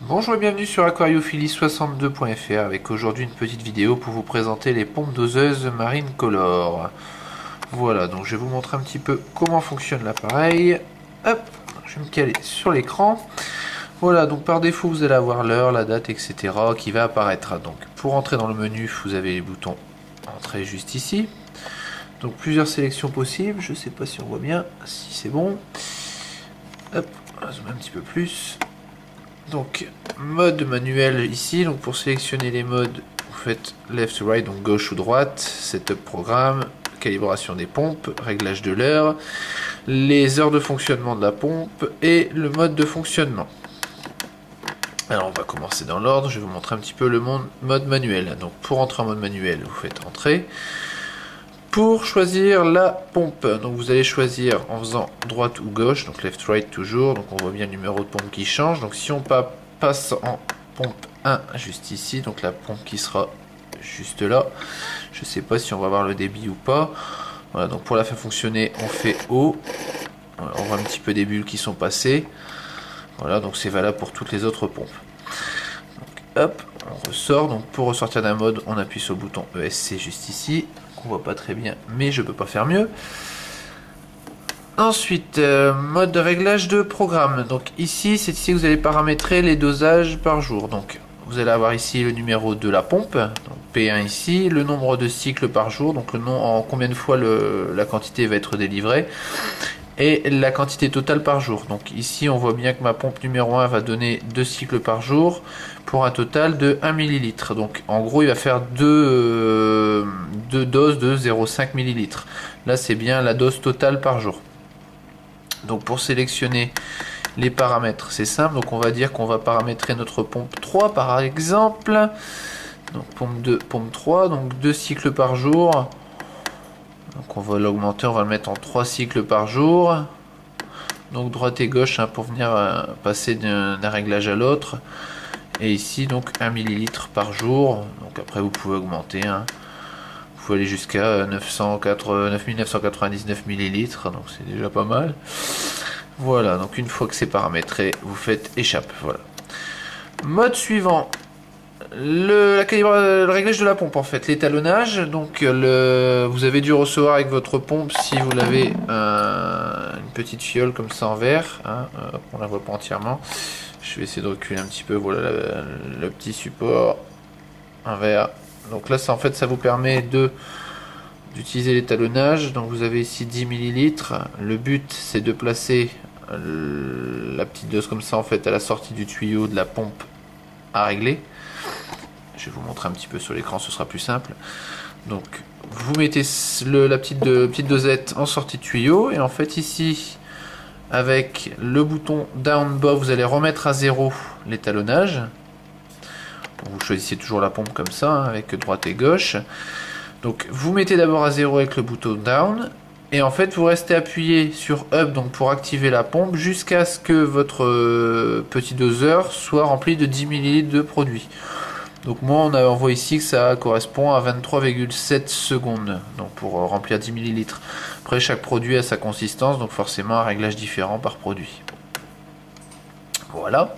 Bonjour et bienvenue sur aquariophilie62.fr avec aujourd'hui une petite vidéo pour vous présenter les pompes doseuses Marine Color. Voilà, donc je vais vous montrer un petit peu comment fonctionne l'appareil. Hop, je vais me caler sur l'écran. Voilà, donc par défaut vous allez avoir l'heure, la date, etc. qui va apparaître. Donc pour entrer dans le menu, vous avez les boutons entrée juste ici. Donc plusieurs sélections possibles, je ne sais pas si on voit bien, si c'est bon. Hop, on va zoomer un petit peu plus. Donc mode manuel ici, donc pour sélectionner les modes vous faites left to right, donc gauche ou droite, setup programme, calibration des pompes, réglage de l'heure, les heures de fonctionnement de la pompe et le mode de fonctionnement. Alors on va commencer dans l'ordre, je vais vous montrer un petit peu le mode manuel. Donc pour entrer en mode manuel vous faites entrée. Pour choisir la pompe, donc vous allez choisir en faisant droite ou gauche, donc left right toujours, donc on voit bien le numéro de pompe qui change. Donc si on passe en pompe 1 juste ici, donc la pompe qui sera juste là, je ne sais pas si on va avoir le débit ou pas. Voilà, donc pour la faire fonctionner on fait haut, voilà, on voit un petit peu des bulles qui sont passées. Voilà, donc c'est valable pour toutes les autres pompes. Donc, hop, on ressort, donc pour ressortir d'un mode on appuie sur le bouton ESC juste ici. On voit pas très bien, mais je peux pas faire mieux. Ensuite, mode de réglage de programme. Donc ici, c'est ici que vous allez paramétrer les dosages par jour. Donc vous allez avoir ici le numéro de la pompe, donc P1 ici, le nombre de cycles par jour, donc le nom en combien de fois la quantité va être délivrée, et la quantité totale par jour. Donc ici, on voit bien que ma pompe numéro 1 va donner 2 cycles par jour pour un total de 1 ml. Donc en gros, il va faire deux doses de 0,5 ml. Là, c'est bien la dose totale par jour. Donc pour sélectionner les paramètres, c'est simple. Donc on va dire qu'on va paramétrer notre pompe 3 par exemple. Donc pompe 2, pompe 3, donc 2 cycles par jour. Donc on va l'augmenter, on va le mettre en 3 cycles par jour. Donc droite et gauche hein, pour venir passer d'un réglage à l'autre. Et ici donc 1 ml par jour. Donc après vous pouvez augmenter. Hein. Vous pouvez aller jusqu'à 9999 ml. Donc c'est déjà pas mal. Voilà, donc une fois que c'est paramétré, vous faites échappe. Voilà. Mode suivant. Le réglage de la pompe en fait, l'étalonnage. Donc vous avez dû recevoir avec votre pompe si vous l'avez une petite fiole comme ça en verre. Hein, on la voit pas entièrement. Je vais essayer de reculer un petit peu. Voilà le petit support en verre. Donc là, ça en fait, ça vous permet d'utiliser l'étalonnage. Donc vous avez ici 10 ml. Le but, c'est de placer la petite dose comme ça en fait à la sortie du tuyau de la pompe à régler. Je vais vous montrer un petit peu sur l'écran, ce sera plus simple. Donc vous mettez la petite dosette en sortie de tuyau et en fait ici avec le bouton down bas vous allez remettre à 0 l'étalonnage. Vous choisissez toujours la pompe comme ça hein, avec droite et gauche. Donc vous mettez d'abord à 0 avec le bouton down et en fait vous restez appuyé sur up donc pour activer la pompe jusqu'à ce que votre petit doseur soit rempli de 10 ml de produit. Donc moi on voit ici que ça correspond à 23,7 secondes donc pour remplir 10 ml. Après chaque produit a sa consistance donc forcément un réglage différent par produit. Voilà.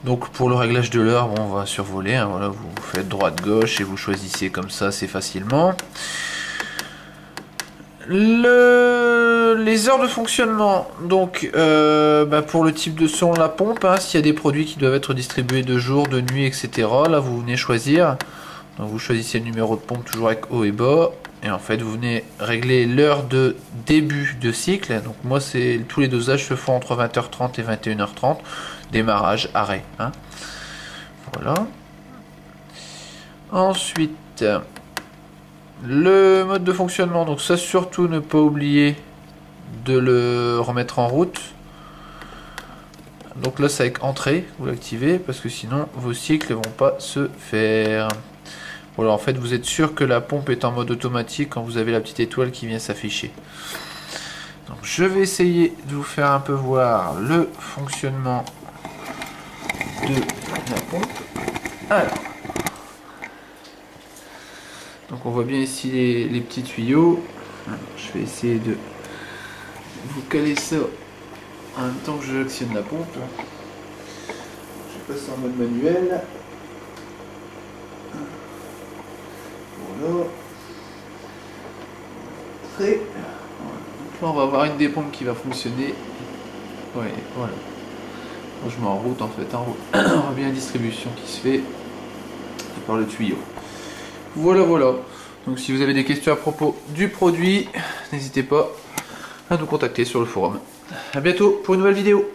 Donc pour le réglage de l'heure, bon, on va survoler, hein, voilà, vous faites droite-gauche et vous choisissez comme ça assez facilement. Les heures de fonctionnement, donc pour le type de son, la pompe, hein, s'il y a des produits qui doivent être distribués de jour, de nuit, etc. Là vous venez choisir, donc vous choisissez le numéro de pompe toujours avec haut et bas, et en fait vous venez régler l'heure de début de cycle, donc moi tous les dosages se font entre 20h30 et 21h30, démarrage, arrêt. Hein. Voilà. Ensuite... le mode de fonctionnement, donc ça surtout ne pas oublier de le remettre en route. Donc là c'est avec entrée, vous l'activez parce que sinon vos cycles vont pas se faire. Voilà, en fait vous êtes sûr que la pompe est en mode automatique quand vous avez la petite étoile qui vient s'afficher. Donc je vais essayer de vous faire un peu voir le fonctionnement de la pompe. Alors. Donc on voit bien ici les petits tuyaux. Je vais essayer de vous caler ça en même temps que j'actionne la pompe. Je vais passer en mode manuel. Voilà. Très. Donc là on va avoir une des pompes qui va fonctionner. Ouais, voilà. Je mets en route en fait, on voit bien la distribution qui se fait par le tuyau. Voilà, voilà. Donc si vous avez des questions à propos du produit, n'hésitez pas à nous contacter sur le forum. A bientôt pour une nouvelle vidéo.